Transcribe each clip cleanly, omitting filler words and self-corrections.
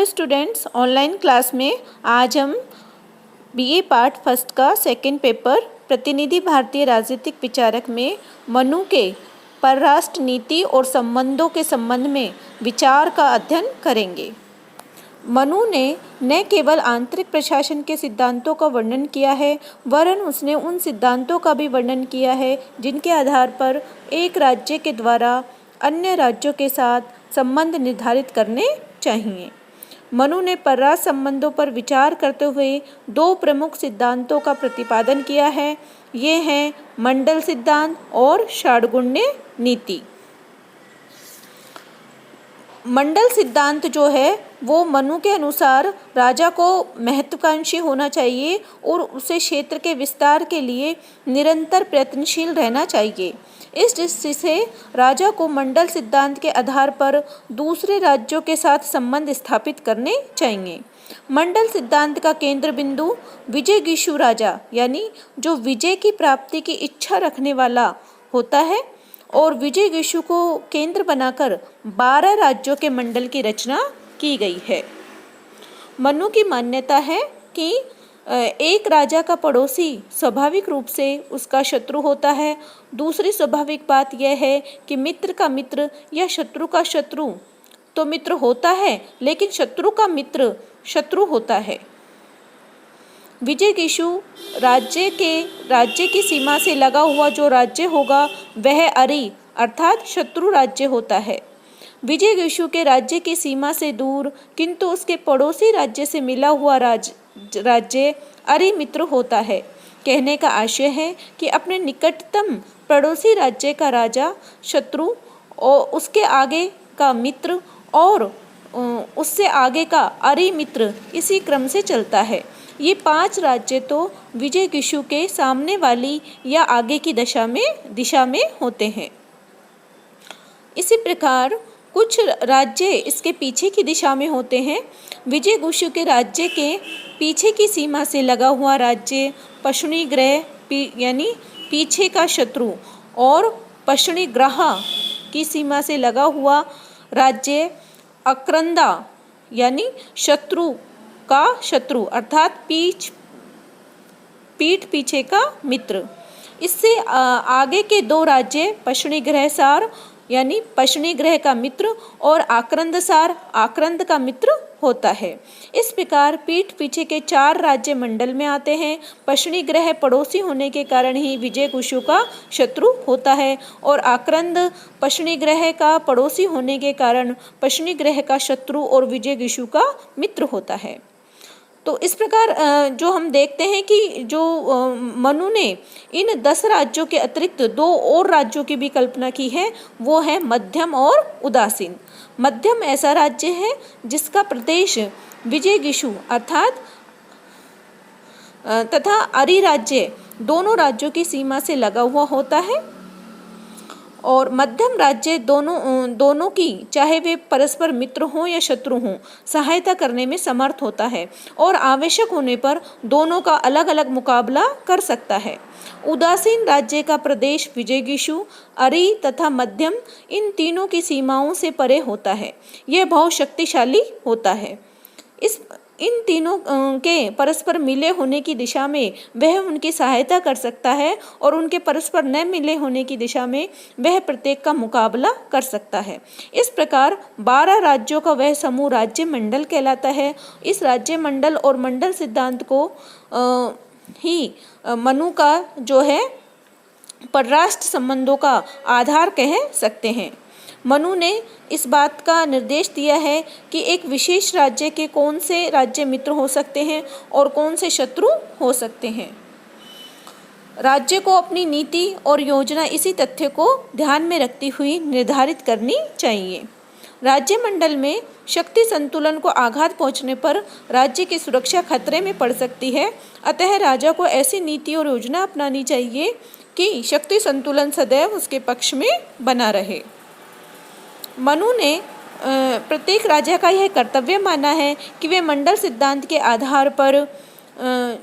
Hello students, online class में आज हम बीए पार्ट फर्स्ट का सेकंड पेपर प्रतिनिधि भारतीय राजनीतिक विचारक में मनु के परराष्ट्र नीति और संबंधों के संबंध में विचार का अध्ययन करेंगे। मनु ने न केवल आंतरिक प्रशासन के सिद्धांतों का वर्णन किया है, वरन उसने उन सिद्धांतों का भी वर्णन किया है जिनके आधार पर एक राज्य के द्वारा अन्य राज्यों के साथ संबंध निर्धारित करने चाहिए। मनु ने परराष्ट्र संबंधों पर विचार करते हुए दो प्रमुख सिद्धांतों का प्रतिपादन किया है। ये हैं मंडल सिद्धांत और षाड्गुण्य नीति। मंडल सिद्धांत जो है वो मनु के अनुसार राजा को महत्वाकांक्षी होना चाहिए और उसे क्षेत्र के विस्तार के लिए निरंतर प्रयत्नशील रहना चाहिए। इस दृष्टि से राजा को मंडल सिद्धांत के आधार पर दूसरे राज्यों के साथ संबंध स्थापित करने चाहिए। मंडल सिद्धांत का केंद्र बिंदु विजयगीषु राजा यानी जो विजय की प्राप्ति की इच्छा रखने वाला होता है और विजयगीषु को केंद्र बनाकर 12 राज्यों के मंडल की रचना की गई है। मनु की मान्यता है कि एक राजा का पड़ोसी स्वाभाविक रूप से उसका शत्रु होता है। दूसरी स्वाभाविक बात यह है कि मित्र का मित्र या शत्रु का शत्रु तो मित्र होता है, लेकिन शत्रु का मित्र शत्रु होता है। विजयगीषु राज्य की सीमा से लगा हुआ जो राज्य होगा वह अरि अर्थात शत्रु राज्य होता है। विजयगीषु के राज्य की सीमा से दूर किंतु उसके पड़ोसी राज्य से मिला हुआ राज्य अरि मित्र होता है। कहने का आशय है कि अपने निकटतम पड़ोसी राज्य का राजा शत्रु और उसके आगे का मित्र और उससे आगे का अरि मित्र इसी क्रम से चलता है। ये 5 राज्य तो विजयगीषु के सामने वाली या आगे की दिशा में होते हैं। इसी प्रकार कुछ राज्य इसके पीछे की दिशा में होते हैं। विजयगीषु के राज्य के पीछे की सीमा से लगा हुआ राज्य पश्चिमग्रह यानी पीछे का शत्रु और पश्चिमग्रह की सीमा से लगा हुआ राज्य अक्रंदा यानी शत्रु का शत्रु अर्थात पीठ पीछे का मित्र। इससे आगे के 2 राज्य पश्चिमग्रह सार यानी पश्चिमग्रह का मित्र और आक्रंद सार आक्रंद का मित्र होता है। इस प्रकार पीठ पीछे के 4 राज्य मंडल में आते हैं। पश्चिमग्रह पड़ोसी होने के कारण ही विजयगीषु का शत्रु होता है और आक्रंद पश्चिमग्रह का पड़ोसी होने के कारण पश्चिमग्रह का शत्रु और विजयगीषु का मित्र होता है। तो इस प्रकार जो हम देखते हैं कि जो मनु ने इन 10 राज्यों के अतिरिक्त 2 और राज्यों की भी कल्पना की है, वो है मध्यम और उदासीन। मध्यम ऐसा राज्य है जिसका प्रदेश विजयगीषु अर्थात तथा अरि राज्य दोनों राज्यों की सीमा से लगा हुआ होता है और मध्यम राज्य दोनों की चाहे वे परस्पर मित्र हों या शत्रु हों सहायता करने में समर्थ होता है और आवश्यक होने पर दोनों का अलग अलग मुकाबला कर सकता है। उदासीन राज्य का प्रदेश विजयगीषु अरि तथा मध्यम इन तीनों की सीमाओं से परे होता है। यह बहुत शक्तिशाली होता है। इन तीनों के परस्पर मिले होने की दिशा में वह उनकी सहायता कर सकता है और उनके परस्पर न मिले होने की दिशा में वह प्रत्येक का मुकाबला कर सकता है। इस प्रकार 12 राज्यों का वह समूह राज्य मंडल कहलाता है। इस राज्य मंडल और मंडल सिद्धांत को ही मनु का जो है परराष्ट्र संबंधों का आधार कह सकते हैं। मनु ने इस बात का निर्देश दिया है कि एक विशेष राज्य के कौन से राज्य मित्र हो सकते हैं और कौन से शत्रु हो सकते हैं। राज्य को अपनी नीति और योजना इसी तथ्य को ध्यान में रखती हुई निर्धारित करनी चाहिए। राज्य मंडल में शक्ति संतुलन को आघात पहुंचने पर राज्य की सुरक्षा खतरे में पड़ सकती है। अतः राजा को ऐसी नीति और योजना अपनानी चाहिए कि शक्ति संतुलन सदैव उसके पक्ष में बना रहे। मनु ने प्रत्येक राजा का यह कर्तव्य माना है कि वे मंडल सिद्धांत के आधार पर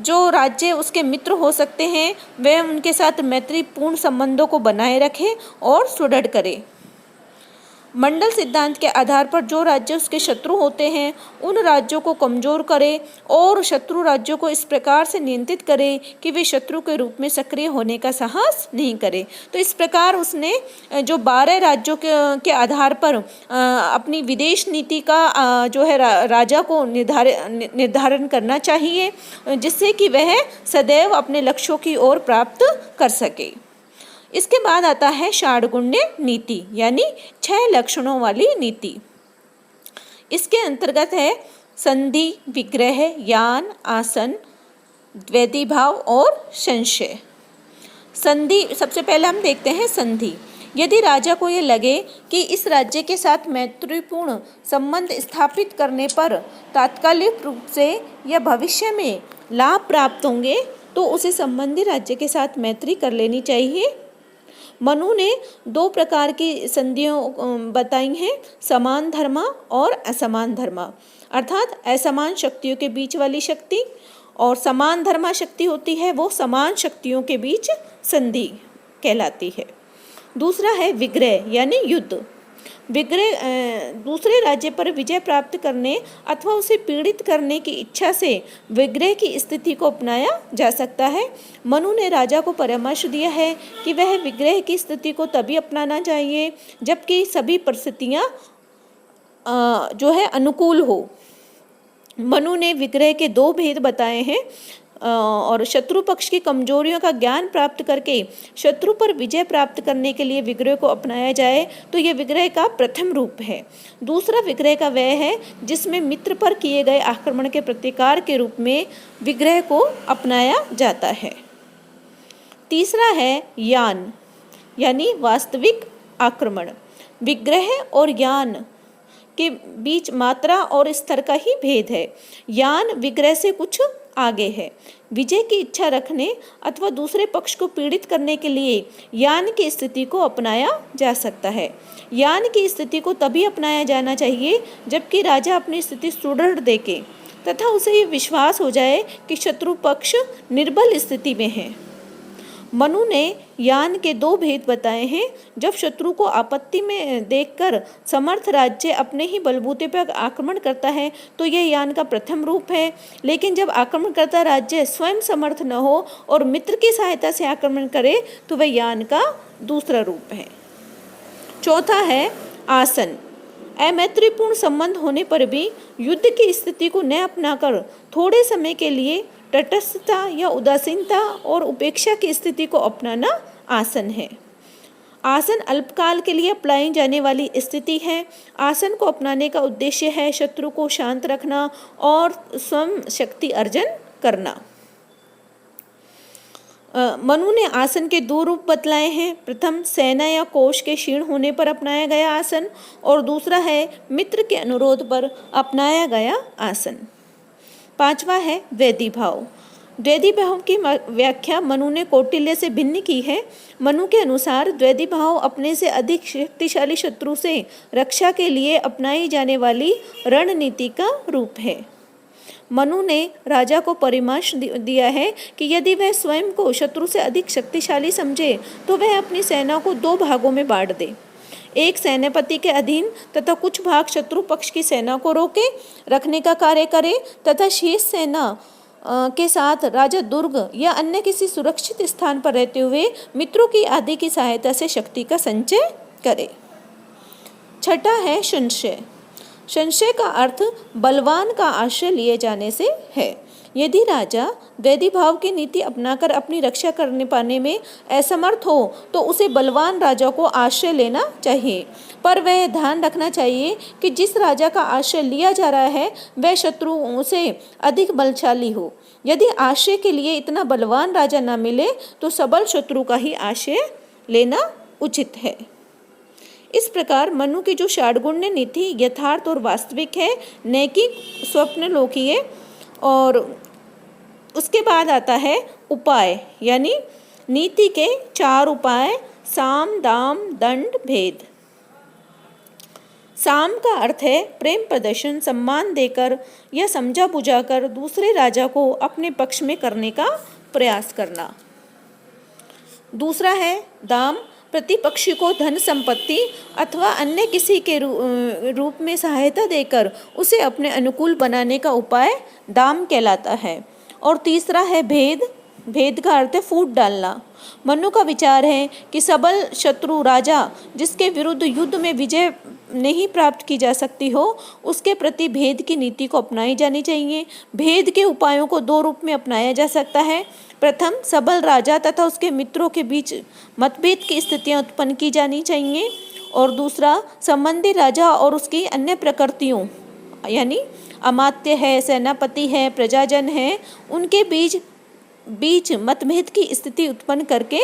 जो राज्य उसके मित्र हो सकते हैं वे उनके साथ मैत्रीपूर्ण संबंधों को बनाए रखे और सुदृढ़ करे। मंडल सिद्धांत के आधार पर जो राज्य उसके शत्रु होते हैं उन राज्यों को कमजोर करे और शत्रु राज्यों को इस प्रकार से नियंत्रित करे कि वे शत्रु के रूप में सक्रिय होने का साहस नहीं करे। तो इस प्रकार उसने जो 12 राज्यों के आधार पर अपनी विदेश नीति का जो है राजा को निर्धारण करना चाहिए, जिससे कि वह सदैव अपने लक्ष्यों की ओर प्राप्त कर सके। इसके बाद आता है षाड्गुण्य नीति, यानी 6 लक्षणों वाली नीति। इसके अंतर्गत है संधि, विग्रह, यान, आसन, द्वैधीभाव और संशय। संधि, सबसे पहले हम देखते हैं संधि। यदि राजा को ये लगे कि इस राज्य के साथ मैत्रीपूर्ण संबंध स्थापित करने पर तात्कालिक रूप से या भविष्य में लाभ प्राप्त होंगे तो उसे संबंधी राज्य के साथ मैत्री कर लेनी चाहिए। मनु ने 2 प्रकार की संधियों बताई हैं, समान धर्मा और असमान धर्मा, अर्थात असमान शक्तियों के बीच वाली शक्ति, और समान धर्मा शक्ति होती है वो समान शक्तियों के बीच संधि कहलाती है। दूसरा है विग्रह यानी युद्ध। विग्रह दूसरे राज्य पर विजय प्राप्त करने अथवा उसे पीड़ित करने की इच्छा से विग्रह की स्थिति को अपनाया जा सकता है। मनु ने राजा को परामर्श दिया है कि वह विग्रह की स्थिति को तभी अपनाना चाहिए जबकि सभी परिस्थितियां जो है अनुकूल हो। मनु ने विग्रह के 2 भेद बताए हैं और शत्रु पक्ष की कमजोरियों का ज्ञान प्राप्त करके शत्रु पर विजय प्राप्त करने के लिए विग्रह को अपनाया जाए तो यह विग्रह का प्रथम रूप है। दूसरा विग्रह का वह है जिसमें मित्र पर किए गए आक्रमण के प्रतिकार के रूप में विग्रह को अपनाया जाता है। तीसरा है यान यानी वास्तविक आक्रमण। विग्रह और यान के बीच मात्रा और स्तर का ही भेद है। यान विग्रह से कुछ आगे है। विजय की इच्छा रखने अथवा दूसरे पक्ष को पीड़ित करने के लिए यान की स्थिति को अपनाया जा सकता है। यान की स्थिति को तभी अपनाया जाना चाहिए जबकि राजा अपनी स्थिति सुदृढ़ देखे तथा उसे ये विश्वास हो जाए कि शत्रु पक्ष निर्बल स्थिति में है। मनु ने यान के 2 भेद बताए हैं। जब शत्रु को आपत्ति में देखकर समर्थ राज्य अपने ही बलबूते पर आक्रमण करता है तो यह यान का प्रथम रूप है, लेकिन जब आक्रमणकर्ता राज्य स्वयं समर्थ न हो और मित्र की सहायता से आक्रमण करे तो वह यान का दूसरा रूप है। चौथा है आसन। अमैत्रीपूर्ण संबंध होने पर भी युद्ध की स्थिति को न अपनाकर थोड़े समय के लिए तटस्थता या उदासीनता और उपेक्षा की स्थिति को अपनाना आसन है। आसन अल्पकाल के लिए अपनाई जाने वाली स्थिति है। आसन को अपनाने का उद्देश्य है शत्रु को शांत रखना और स्वयं शक्ति अर्जन करना। मनु ने आसन के 2 रूप बतलाए हैं। प्रथम सेना या कोष के क्षीण होने पर अपनाया गया आसन और दूसरा है मित्र के अनुरोध पर अपनाया गया आसन। 5वां है द्वैधीभाव। द्वैधीभाव की व्याख्या मनु ने कौटिल्य से भिन्न की है। मनु के अनुसार द्वैधीभाव अपने से अधिक शक्तिशाली शत्रु से रक्षा के लिए अपनाई जाने वाली रणनीति का रूप है। मनु ने राजा को परामर्श दिया है कि यदि वह स्वयं को शत्रु से अधिक शक्तिशाली समझे तो वह अपनी सेना को 2 भागों में बांट दे। एक सेनापति के अधीन तथा कुछ भाग शत्रु पक्ष की सेना को रोके रखने का कार्य करे तथा शेष सेना के साथ राजा दुर्ग या अन्य किसी सुरक्षित स्थान पर रहते हुए मित्रों की आदि की सहायता से शक्ति का संचय करे। छठा है संशय। संशय का अर्थ बलवान का आश्रय लिए जाने से है। यदि राजा द्वैधीभाव की नीति अपनाकर अपनी रक्षा करने पाने में असमर्थ हो तो उसे बलवान राजा को आश्रय लेना चाहिए, पर वह ध्यान रखना चाहिए कि जिस राजा का आश्रय लिया जा रहा है वह शत्रुओं से अधिक बलशाली हो। यदि आश्रय के लिए इतना बलवान राजा न मिले तो सबल शत्रु का ही आश्रय लेना उचित है। इस प्रकार मनु की जो षाड्गुण्य नीति यथार्थ और वास्तविक है, न कि स्वप्नलोकीय। और उसके बाद आता है उपाय, यानी नीति के 4 उपाय। साम, दाम, दंड, भेद। साम का अर्थ है प्रेम प्रदर्शन, सम्मान देकर या समझा बुझाकर दूसरे राजा को अपने पक्ष में करने का प्रयास करना। दूसरा है दाम, प्रतिपक्षी को धन संपत्ति अथवा अन्य किसी के रूप में सहायता देकर उसे अपने अनुकूल बनाने का उपाय दाम कहलाता है। और तीसरा है भेद। भेद का अर्थ है फूट डालना। मनु का विचार है कि सबल शत्रु राजा जिसके विरुद्ध युद्ध में विजय नहीं प्राप्त की जा सकती हो, उसके प्रति भेद की नीति को अपनाई जानी चाहिए। भेद के उपायों को दो रूप में अपनाया जा सकता है। प्रथम, सबल राजा तथा उसके मित्रों के बीच मतभेद की स्थितियां उत्पन्न की जानी चाहिए। और दूसरा, संबंधी राजा और उसकी अन्य प्रकृतियों यानी अमात्य है, सेनापति है, प्रजाजन है, उनके बीच मतभेद की स्थिति उत्पन्न करके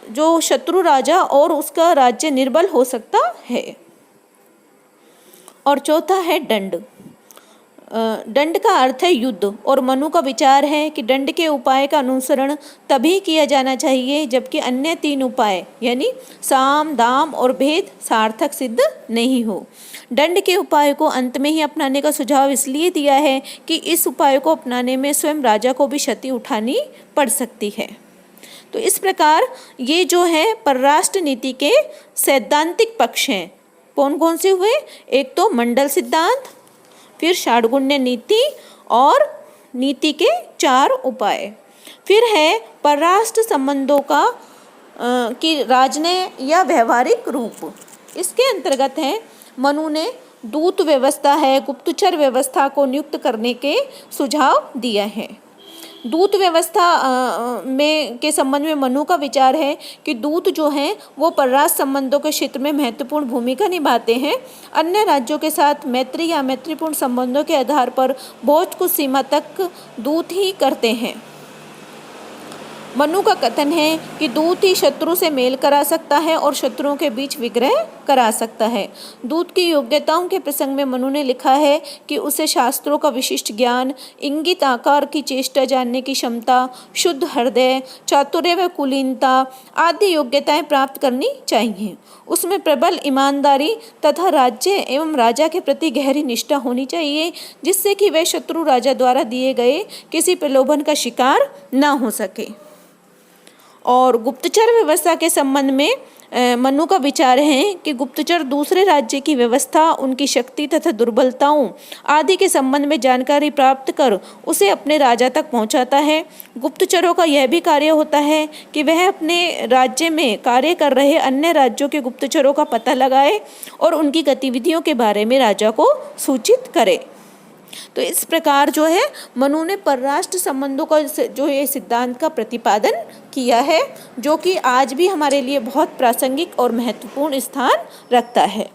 जो शत्रु राजा और उसका राज्य निर्बल हो सकता है। और चौथा है दंड। दंड का अर्थ है युद्ध। और मनु का विचार है कि दंड के उपाय का अनुसरण तभी किया जाना चाहिए जबकि अन्य तीन उपाय यानी साम, दाम और भेद सार्थक सिद्ध नहीं हो। दंड के उपाय को अंत में ही अपनाने का सुझाव इसलिए दिया है कि इस उपाय को अपनाने में स्वयं राजा को भी क्षति उठानी पड़ सकती है। तो इस प्रकार ये जो है परराष्ट्र नीति के सैद्धांतिक पक्ष हैं। कौन कौन से हुए? एक तो मंडल सिद्धांत, फिर षाड्गुण्य नीति और नीति के 4 उपाय। फिर है परराष्ट्र संबंधों का कि राजनय या व्यवहारिक रूप। इसके अंतर्गत है मनु ने दूत व्यवस्था है, गुप्तचर व्यवस्था को नियुक्त करने के सुझाव दिया है। दूत व्यवस्था में के संबंध में मनु का विचार है कि दूत जो हैं वो परराष्ट्र संबंधों के क्षेत्र में महत्वपूर्ण भूमिका निभाते हैं। अन्य राज्यों के साथ मैत्री या मैत्रीपूर्ण संबंधों के आधार पर बहुत कुछ सीमा तक दूत ही करते हैं। मनु का कथन है कि दूत ही शत्रु से मेल करा सकता है और शत्रुओं के बीच विग्रह करा सकता है। दूत की योग्यताओं के प्रसंग में मनु ने लिखा है कि उसे शास्त्रों का विशिष्ट ज्ञान, इंगित आकार की चेष्टा जानने की क्षमता, शुद्ध हृदय, चातुर्य व कुलीनता आदि योग्यताएं प्राप्त करनी चाहिए। उसमें प्रबल ईमानदारी तथा राज्य एवं राजा के प्रति गहरी निष्ठा होनी चाहिए, जिससे कि वह शत्रु राजा द्वारा दिए गए किसी प्रलोभन का शिकार न हो सके। और गुप्तचर व्यवस्था के संबंध में मनु का विचार है कि गुप्तचर दूसरे राज्य की व्यवस्था, उनकी शक्ति तथा दुर्बलताओं आदि के संबंध में जानकारी प्राप्त कर उसे अपने राजा तक पहुंचाता है। गुप्तचरों का यह भी कार्य होता है कि वह अपने राज्य में कार्य कर रहे अन्य राज्यों के गुप्तचरों का पता लगाए और उनकी गतिविधियों के बारे में राजा को सूचित करे। तो इस प्रकार जो है मनु ने परराष्ट्र संबंधों का जो ये सिद्धांत का प्रतिपादन किया है, जो कि आज भी हमारे लिए बहुत प्रासंगिक और महत्वपूर्ण स्थान रखता है।